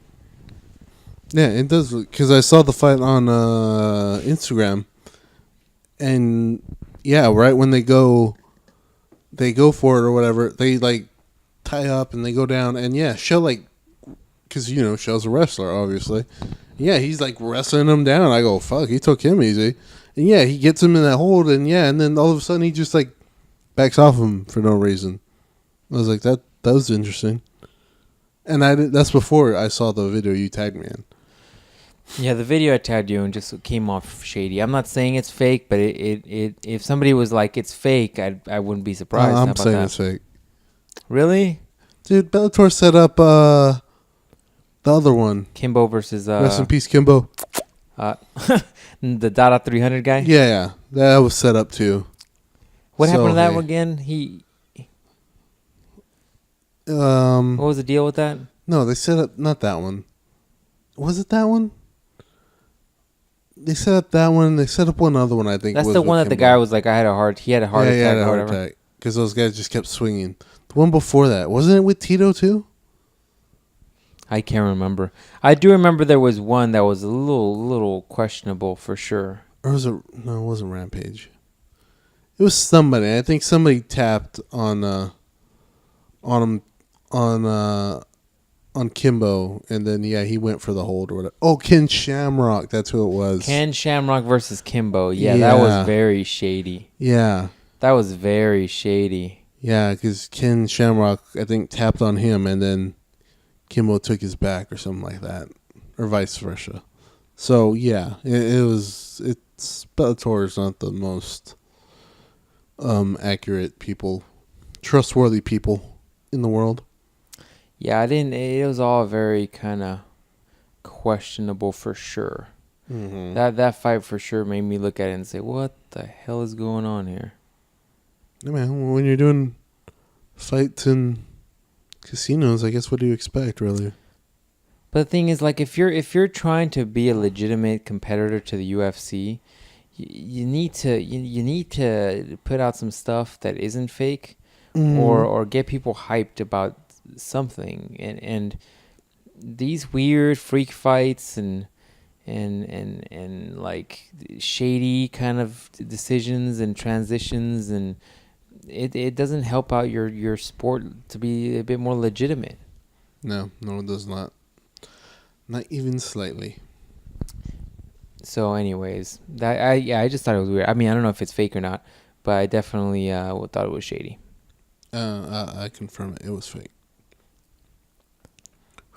Yeah, it does, because I saw the fight on Instagram, and yeah, right when they go for it or whatever, they like tie up and they go down, and yeah, Shell, like, because Shell's a wrestler, obviously. Yeah, he's like wrestling him down. I go, fuck, he took him easy, and yeah, he gets him in that hold, and yeah, and then all of a sudden he just like backs off him for no reason. I was like, that was interesting, and that's before I saw the video you tagged me in. Yeah, the video I tagged you in just came off shady. I'm not saying it's fake, but it if somebody was like it's fake, I wouldn't be surprised. I'm saying it's fake. Really? Dude, Bellator set up the other one. Kimbo versus rest in peace, Kimbo. The Dada 300 guy? Yeah. That was set up too. What happened to that one again? What was the deal with that? No, they set up not that one. Was it that one? They set up that one. They set up one other one, I think. That's the one that Kimbo. The guy was like, he had a heart attack. Yeah, he had a heart attack. Because those guys just kept swinging. The one before that, wasn't it with Tito too? I can't remember. I do remember there was one that was a little questionable for sure. Or was it? No, it wasn't Rampage. It was somebody. I think somebody tapped on Kimbo, and then he went for the hold or whatever. Oh, Ken Shamrock, that's who it was. Ken Shamrock versus Kimbo. Yeah, that was very shady. Yeah, that was very shady. Yeah, because Ken Shamrock, I think, tapped on him, and then Kimbo took his back or something like that, or vice versa. So yeah, it's Bellator is not the most accurate people, trustworthy people in the world. Yeah, it was all very kind of questionable for sure. Mm-hmm. That fight for sure made me look at it and say, what the hell is going on here? Yeah, man, when you're doing fights in casinos, I guess, what do you expect, really? But the thing is, like, if you're trying to be a legitimate competitor to the UFC, you need to put out some stuff that isn't fake, or get people hyped about something, and these weird freak fights and like shady kind of decisions and transitions, and it doesn't help out your sport to be a bit more legitimate. No, it does not. Not even slightly. So anyways, I just thought it was weird. I mean, I don't know if it's fake or not, but I definitely thought it was shady. I confirm it. It was fake.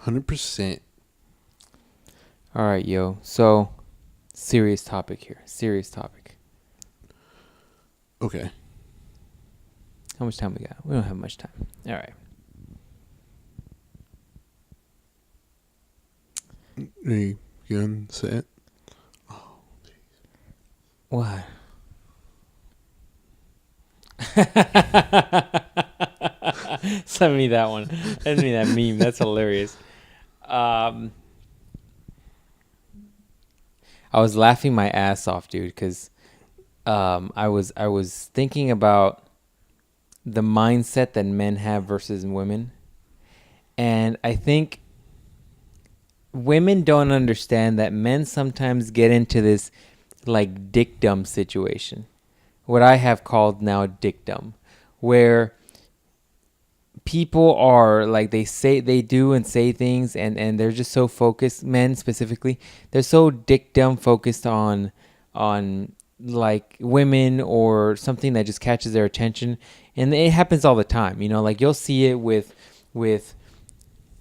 100%. All right, yo. So, serious topic here. Serious topic. Okay. How much time we got? We don't have much time. All right. Are you going to say it? Oh, jeez. What? Send me that one. Send me that meme. That's hilarious. I was laughing my ass off, dude, because I was thinking about the mindset that men have versus women, and I think women don't understand that men sometimes get into this like Dickdumb situation, what I have called now Dickdumb, where people are like, they do and say things, and they're just so focused, men specifically, they're so Dickdumb focused on like women or something that just catches their attention. And it happens all the time, like you'll see it with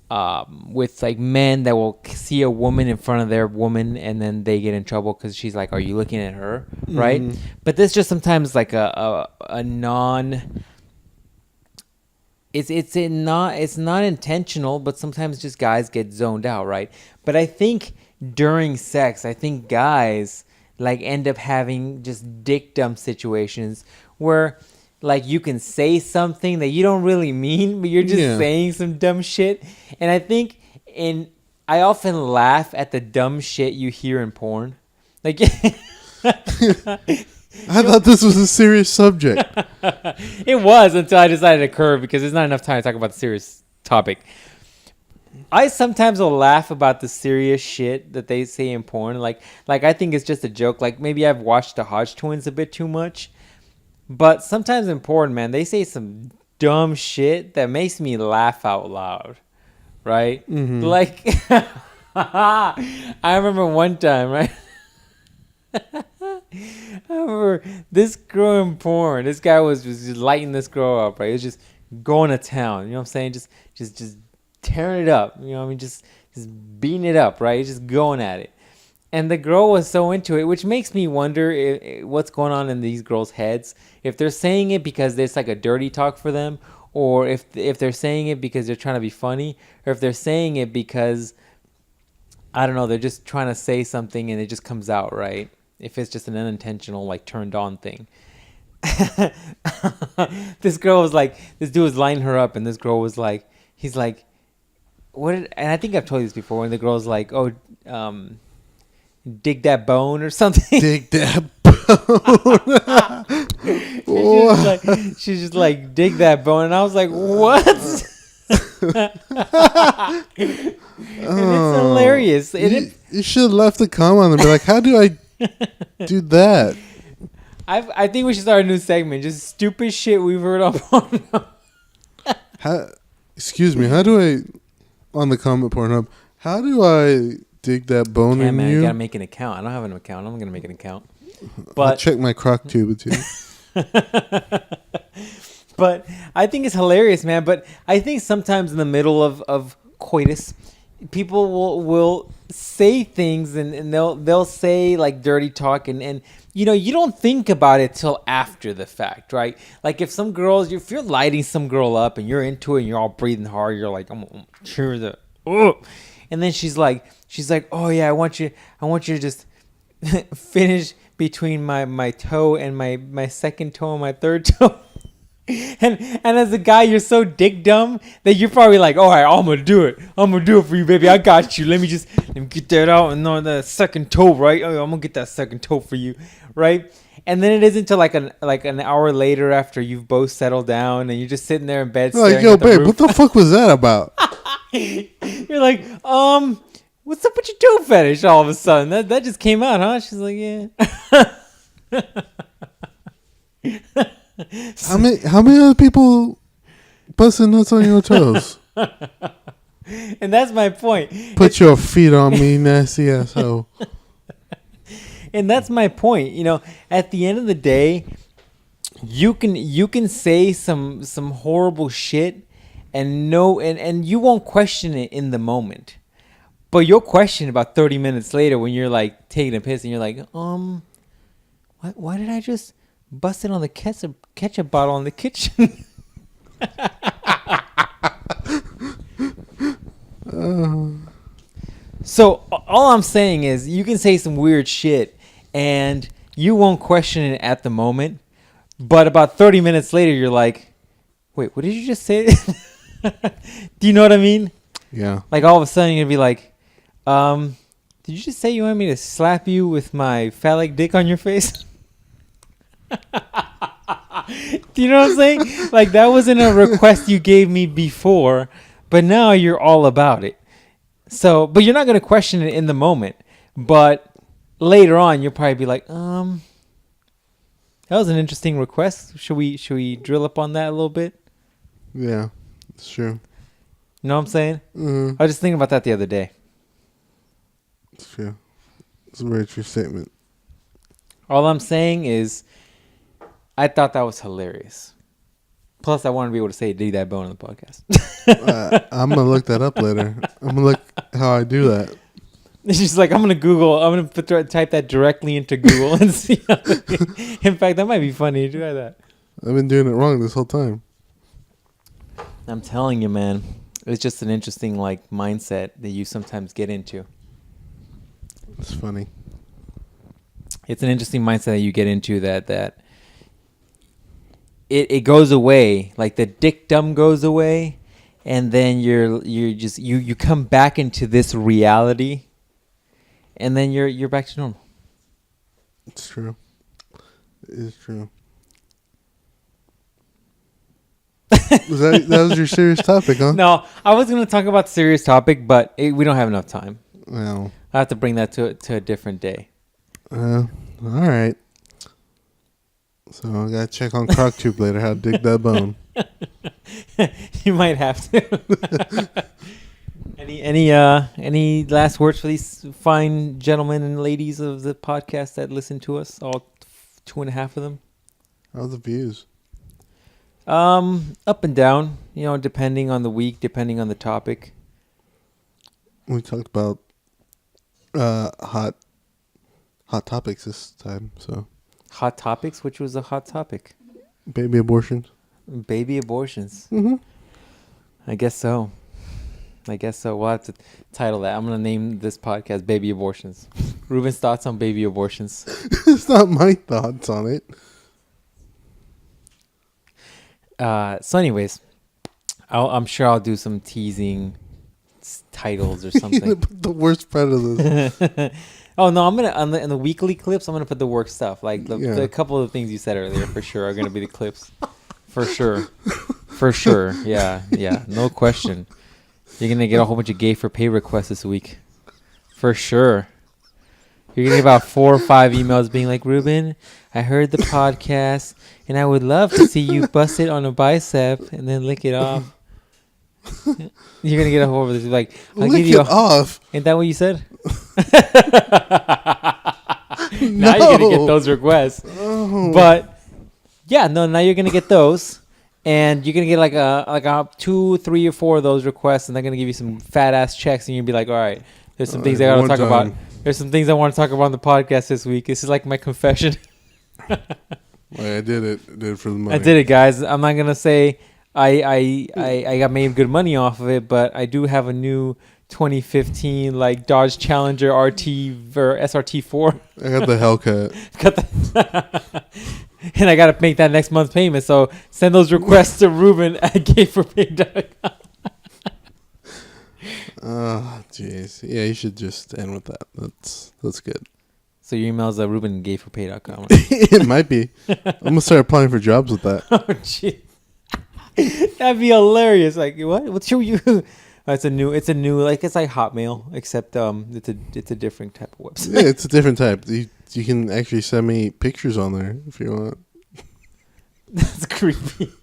like men that will see a woman in front of their woman, and then they get in trouble because she's like, are you looking at her? Right? Mm-hmm. But there's just sometimes like a it's not intentional, but sometimes just guys get zoned out, right? But I think during sex, I think guys like end up having just dickdumb situations where like you can say something that you don't really mean, but you're just saying some dumb shit. And I think I often laugh at the dumb shit you hear in porn. Like I thought this was a serious subject. It was until I decided to curve because there's not enough time to talk about the serious topic. I sometimes will laugh about the serious shit that they say in porn. Like I think it's just a joke. Like maybe I've watched the Hodge twins a bit too much. But sometimes in porn, man, they say some dumb shit that makes me laugh out loud. Right? Mm-hmm. Like, I remember one time, right? I remember this girl in porn. This guy was just lighting this girl up, right? He was just going to town. You know what I'm saying? Just tearing it up. You know what I mean? Just beating it up, right? He's just going at it. And the girl was so into it, which makes me wonder what's going on in these girls' heads. If they're saying it because it's like a dirty talk for them, or if they're saying it because they're trying to be funny, or if they're saying it because, I don't know, they're just trying to say something and it just comes out, right? If it's just an unintentional, like, turned on thing. This girl was like, this dude was lining her up, and this girl was like, he's like, and I think I've told you this before, and the girl's like, oh, dig that bone or something. Dig that bone. she's just like, dig that bone. And I was like, what? And it's hilarious. You should have left a comment and be like, how do I do that? I think we should start a new segment. Just stupid shit we've heard on Pornhub. Excuse me. How do I, on the comment Pornhub, how do I dig that bone in man, you? You gotta make an account. I don't have an account. I'm gonna make an account. But I'll check my crock tube too. But I think it's hilarious, man. But I think sometimes in the middle of coitus, people will say things and they'll say like dirty talk and you know, you don't think about it till after the fact, right? Like if you're lighting some girl up and you're into it and you're all breathing hard, you're like, I'm gonna cheer the and then she's like, oh yeah, I want you to just finish between my toe and my second toe and my third toe. And as a guy, you're so dick dumb that you're probably like, all right, I'm gonna do it for you, baby. I got you. Let me get that out and on the second toe, right? Oh, I'm gonna get that second toe for you, right? And then it isn't until like an hour later after you've both settled down and you're just sitting there in bed. Like, yo, babe, what the fuck was that about? You're like, what's up with your toe fetish? All of a sudden, that just came out, huh? She's like, yeah. How many other people busting nuts on your toes? And that's my point. Put your feet on me, nasty asshole. And that's my point. You know, at the end of the day, you can say some horrible shit and you won't question it in the moment. But you'll question about 30 minutes later when you're like taking a piss and you're like, why did I just bust it on the ketchup bottle in the kitchen? So all I'm saying is you can say some weird shit and you won't question it at the moment, but about 30 minutes later you're like, wait, what did you just say? Do you know what I mean? Yeah. Like all of a sudden you're gonna be like, did you just say you want me to slap you with my phallic dick on your face? Do you know what I'm saying? Like that wasn't a request you gave me before, but now you're all about it. So, but you're not going to question it in the moment, but later on you'll probably be like, that was an interesting request. Should we drill up on that a little bit? Yeah, it's true. You know what I'm saying? Mm-hmm. I was just thinking about that the other day. It's true. It's a very true statement. All I'm saying is I thought that was hilarious. Plus, I want to be able to say "dig that bone" on the podcast. I'm gonna look that up later. I'm gonna look how I do that. She's like, I'm gonna type that directly into Google and see. In fact, that might be funny. Try that. I've been doing it wrong this whole time. I'm telling you, man. It's just an interesting like mindset that you sometimes get into. It's funny. It's an interesting mindset that you get into that it goes away, like the dickdumb goes away, and then you come back into this reality, and then you're back to normal. It's true. It is true. that was your serious topic, huh? No, I was going to talk about the serious topic, but we don't have enough time. Well, I have to bring that to a different day. All right. So I gotta check on CrocTube later how to dig that bone. You might have to. Any last words for these fine gentlemen and ladies of the podcast that listen to us, all 2.5 of them? How are the views? Up and down, depending on the week, depending on the topic. We talked about hot topics this time, so. Hot topics? Which was a hot topic? Baby abortions. Baby abortions. Mm-hmm. I guess so. We'll have to title that. I'm going to name this podcast Baby Abortions. Ruben's thoughts on baby abortions. It's not my thoughts on it. So anyways, I'm sure I'll do some teasing titles or something. You're gonna put the worst part of this. Oh no, I'm gonna in the weekly clips. I'm gonna put the work stuff, like the couple of things you said earlier. For sure, are gonna be the clips. For sure. Yeah. No question. You're gonna get a whole bunch of gay for pay requests this week. For sure. You're gonna get about 4 or 5 emails being like, Ruben, I heard the podcast, and I would love to see you bust it on a bicep and then lick it off. You're gonna get a whole of this like, I'll give you off. Ain't that what you said? Now you're gonna get those requests. Oh. But yeah, no, now you're gonna get those, and you're gonna get like a 2, 3, or 4 of those requests, and they're gonna give you some fat ass checks, and you'll be like, all right, there's some things I gotta talk about. There's some things I want to talk about on the podcast this week. This is like my confession. I did it. I did it for the money. I did it, guys. I'm not gonna say I got made good money off of it, but I do have a new 2015 like Dodge Challenger RT or SRT4. I got the Hellcat. And I got to make that next month's payment. So send those requests to Ruben at gayforpay.com. Oh, jeez. Yeah, you should just end with that. That's good. So your email is RubenGayForPay.com. It might be. I'm gonna start applying for jobs with that. Oh, jeez. That'd be hilarious. Like, what? What's your you? It's a new like it's like Hotmail, except it's a different type of website. Yeah, it's a different type. You can actually send me pictures on there if you want. That's creepy.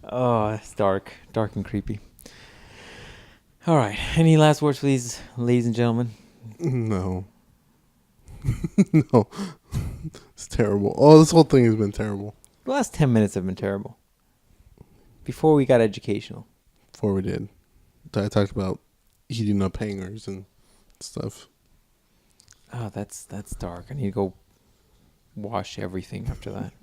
Oh, it's dark and creepy. All right. Any last words for these ladies and gentlemen? No. No. It's terrible. Oh, this whole thing has been terrible. The last 10 minutes have been terrible. Before we got educational. Before we did. I talked about heating up hangers and stuff. Oh, that's dark. I need to go wash everything after that.